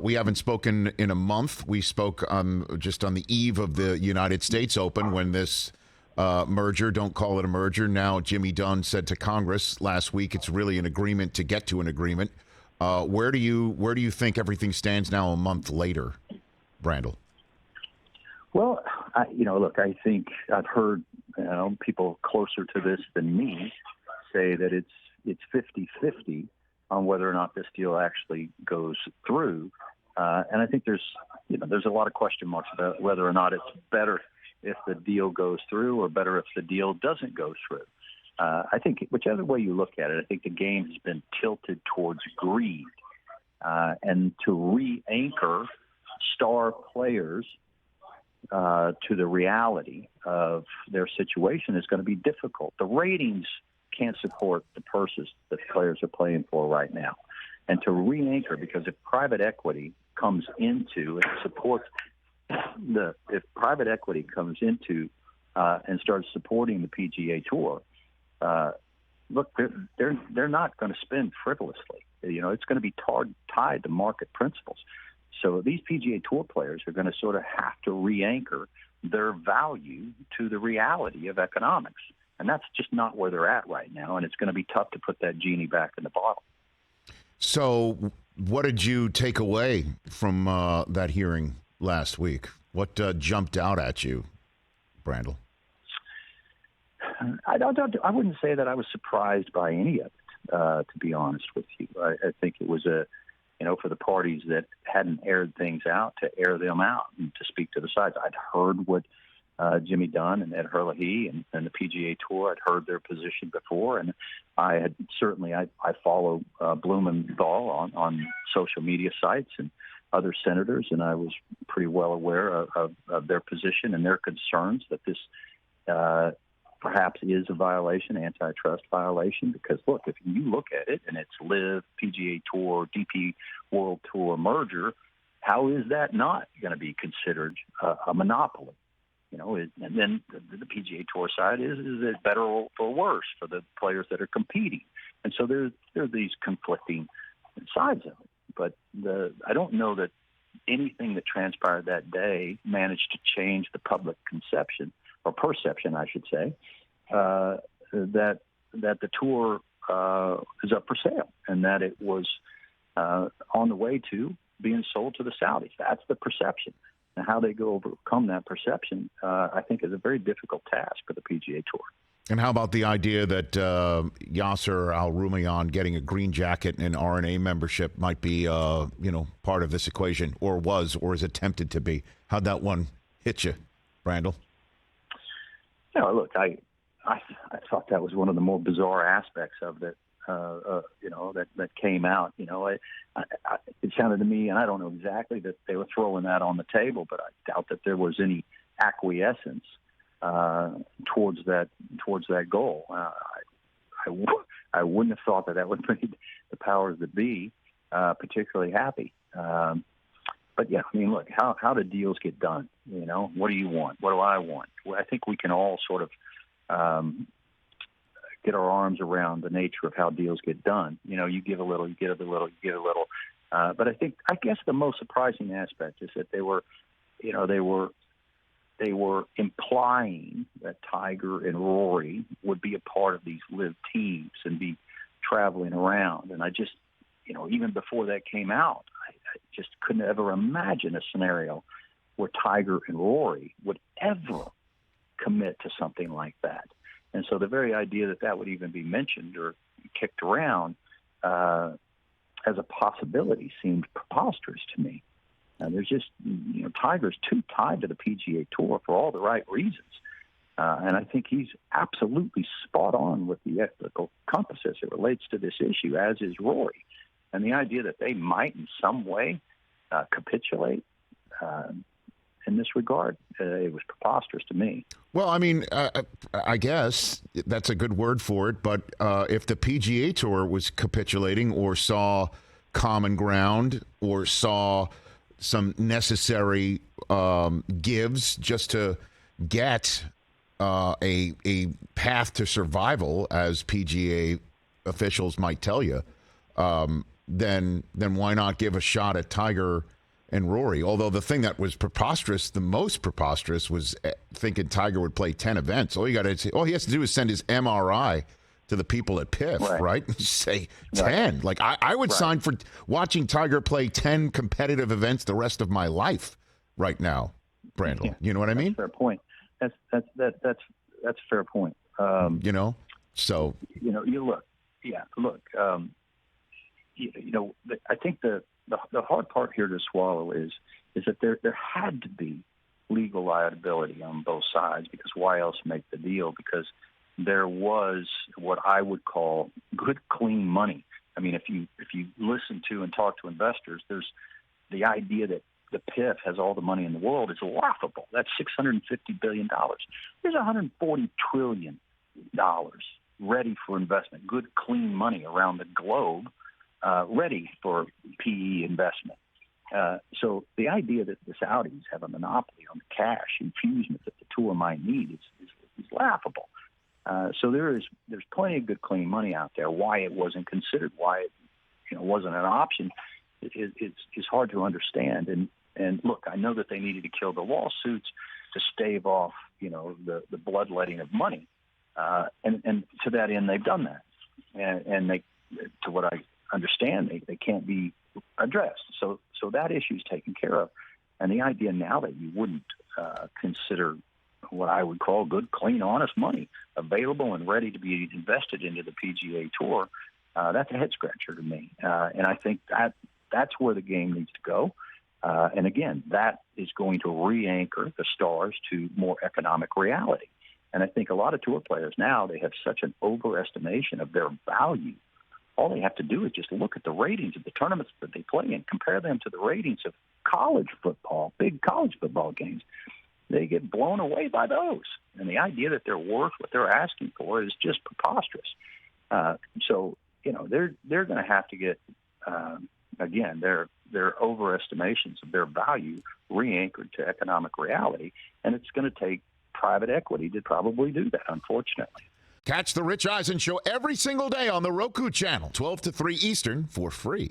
We haven't spoken in a month. We spoke just on the eve of the United States Open when this merger, don't call it a merger. Now, Jimmy Dunn said to Congress last week it's really an agreement to get to an agreement. Where do you think everything stands now a month later, Brandel? Well, look, I think I've heard people closer to this than me say that it's 50-50 on whether or not this deal actually goes through. And I think there's a lot of question marks about whether or not it's better if the deal goes through or better if the deal doesn't go through. I think whichever way you look at it, I think the game has been tilted towards greed. And to re-anchor star players to the reality of their situation is going to be difficult. The ratings can't support the purses that players are playing for right now. And to re-anchor, because if private equity comes into and supports if private equity comes into and starts supporting the PGA Tour, look, they're not going to spend frivolously. It's going to be tied to market principles. So these PGA Tour players are going to sort of have to re-anchor their value to the reality of economics. And that's just not where they're at right now. And it's going to be tough to put that genie back in the bottle. So what did you take away from that hearing last week? What jumped out at you, Brandel? I wouldn't say that I was surprised by any of it, to be honest with you. I think it was for the parties that hadn't aired things out, to air them out and to speak to the sides. I'd heard what Jimmy Dunn and Ed Herlihy and the PGA Tour, I'd heard their position before, and I follow Blumenthal on social media sites and other senators, and I was pretty well aware of their position and their concerns that this perhaps is a violation, antitrust violation, because, look, if you look at it and it's LIV, PGA Tour, DP World Tour merger, how is that not going to be considered a monopoly? And then the PGA Tour side is it better or worse for the players that are competing? And so there are these conflicting sides of it. But I don't know that anything that transpired that day managed to change the public conception, or perception, I should say, that the tour is up for sale and that it was on the way to being sold to the Saudis. That's the perception. And how they go overcome that perception, I think, is a very difficult task for the PGA Tour. And how about the idea that Yasser Al-Rumayyan getting a green jacket and RNA membership might be, part of this equation, or is attempted to be? How'd that one hit you, Brandel? Look, I thought that was one of the more bizarre aspects of it. That came out. It sounded to me, and I don't know exactly that they were throwing that on the table, but I doubt that there was any acquiescence towards that goal. I wouldn't have thought that would make the powers that be particularly happy. But yeah, I mean, look, how do deals get done? What do you want? What do I want? Well, I think we can all sort of get our arms around the nature of how deals get done. You give a little, you get a little, you get a little. But I guess the most surprising aspect is that they were implying that Tiger and Rory would be a part of these LIV teams and be traveling around. And I just, even before that came out, I just couldn't ever imagine a scenario where Tiger and Rory would ever commit to something like that. And so the very idea that would even be mentioned or kicked around as a possibility seemed preposterous to me. And there's just, Tiger's too tied to the PGA Tour for all the right reasons. And I think he's absolutely spot on with the ethical compass as it relates to this issue, as is Rory. And the idea that they might in some way capitulate in this regard, it was preposterous to me. Well, I mean, I guess that's a good word for it. But if the PGA Tour was capitulating or saw common ground or saw some necessary gives just to get a path to survival, as PGA officials might tell you, then why not give a shot at Tiger and Rory? Although the thing that was preposterous, the most preposterous, was thinking Tiger would play 10 events. All he has to do is send his MRI to the people at PIF, right? Say 10. Right. Like I would sign for watching Tiger play 10 competitive events the rest of my life right now, Brandel. Yeah. You know what I mean? Fair point. That's a fair point. You know, so you look. I think the hard part here to swallow is that there had to be legal liability on both sides, because why else make the deal? Because there was what I would call good, clean money. I mean, if you listen to and talk to investors, there's the idea that the PIF has all the money in the world is laughable. That's $650 billion. There's $140 trillion ready for investment, good, clean money around the globe, ready for PE investment. So the idea that the Saudis have a monopoly on the cash infusion that the tour might need is laughable. So there's plenty of good, clean money out there. Why it wasn't considered, why it wasn't an option, it's hard to understand. And look, I know that they needed to kill the lawsuits to stave off, the bloodletting of money. And to that end, they've done that. And they, to what I understand, they can't be addressed. So that issue is taken care of. And the idea now that you wouldn't consider what I would call good, clean, honest money available and ready to be invested into the PGA Tour, that's a head-scratcher to me. And I think that's where the game needs to go. And again, that is going to re-anchor the stars to more economic reality. And I think a lot of tour players now, they have such an overestimation of their value. All they have to do is just look at the ratings of the tournaments that they play and compare them to the ratings of college football, big college football games. They get blown away by those. And the idea that they're worth what they're asking for is just preposterous. So, they're going to have to get, again, their overestimations of their value re-anchored to economic reality. And it's going to take private equity to probably do that, unfortunately. Catch the Rich Eisen Show every single day on the Roku channel, 12 to 3 Eastern, for free.